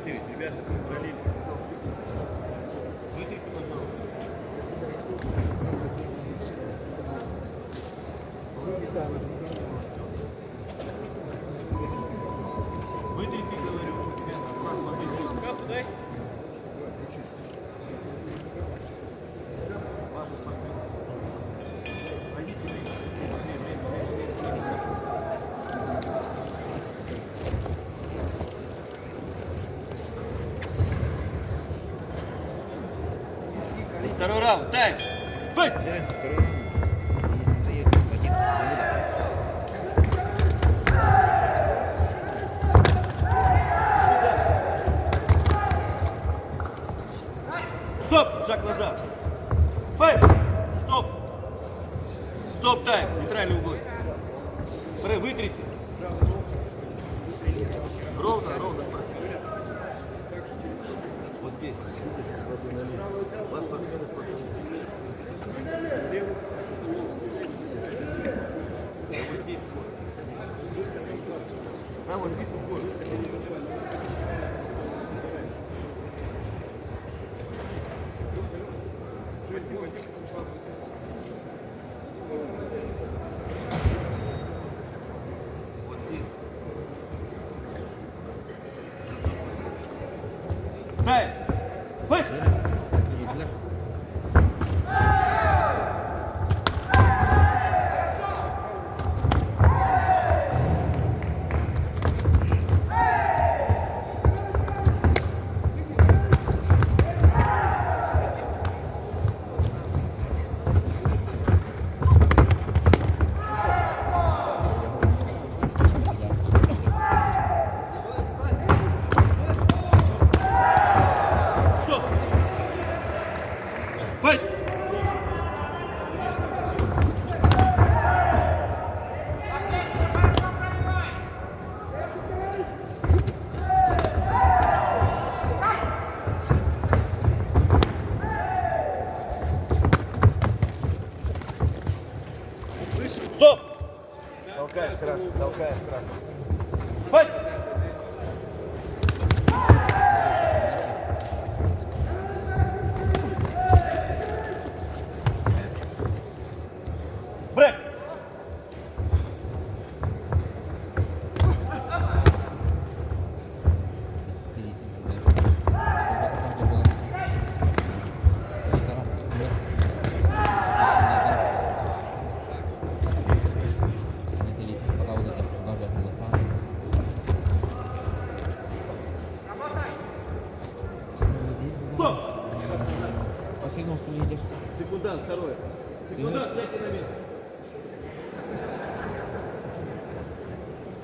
9. Ребята, параллельно. Вытрите, пожалуйста. Вытрите, говорю. Ребята, класс, мобильный. Капу дай. Второй раунд, тайм! Быть! Второй раунд. Денис Андреев, Вадим Давыдов. Стоп! Шаг назад! Файт! Стоп! Стоп, тайм! Нейтральный угол. Вытрите. Ровно, ровно. Вот здесь. Ваш партнер спортивный. Вот здесь. Да, вот здесь угол. Вот здесь. Дай! Файт! Стоп! Толкаешь сразу, толкаешь сразу. Файт! Брейк! Секундант, второе. Секундант, сядьте на место.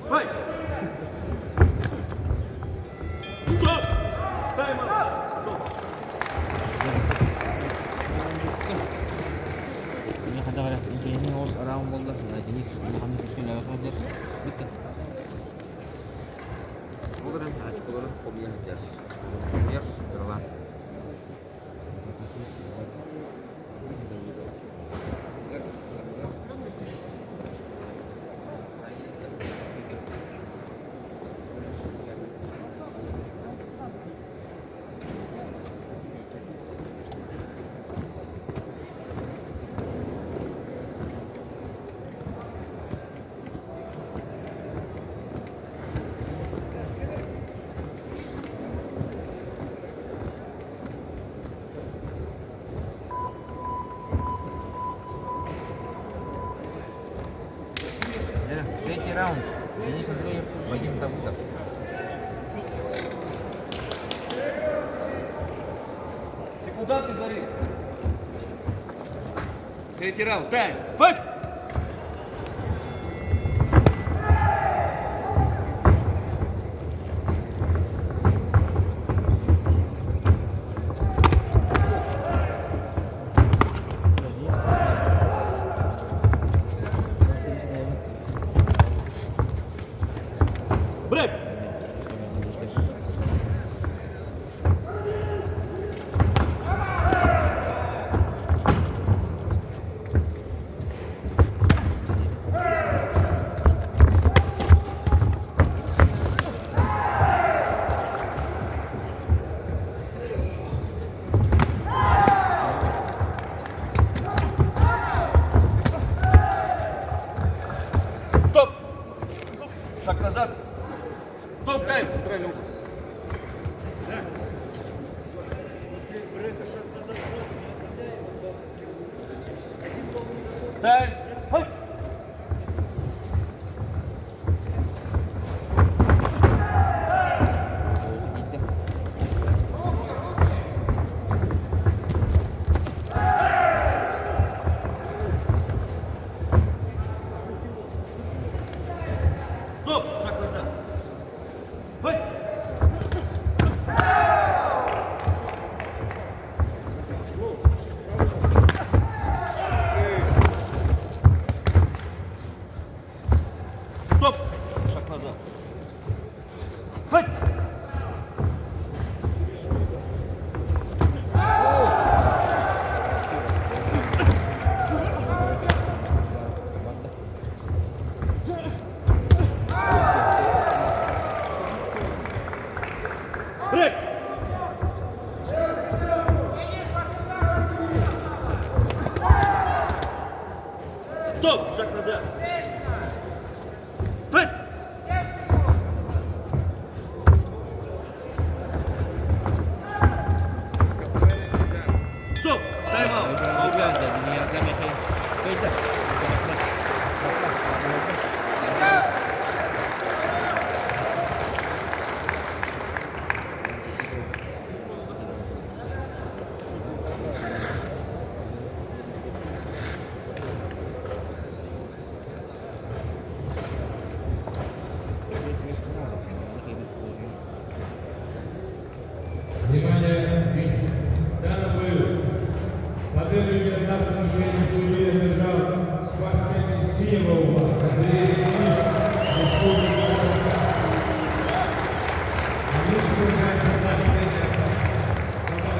Файт! Стоп! Тайм-аут! Стоп! Ini kata pada ini harus orang bola. Jadi kami teruskan lewat aja. Betul. Bukan hanya cukup hobi aja. Biar berlalu. Третий раунд. Денис Андреев, Вадим Давыдов. Секундант и зарыв. Третий раунд. Тайм. Файт! Брейк! Стоп, тайм. Центральный угол. Тайм. Хай. Стоп, шаг назад. Хай. Стоп! Шаг назад. Хай! Брейк! Стоп! Шаг назад. Хай! Стоп! Тайм-аут! Внимание, данный бой победу 19 судьи держал спортсмен Символ, Республика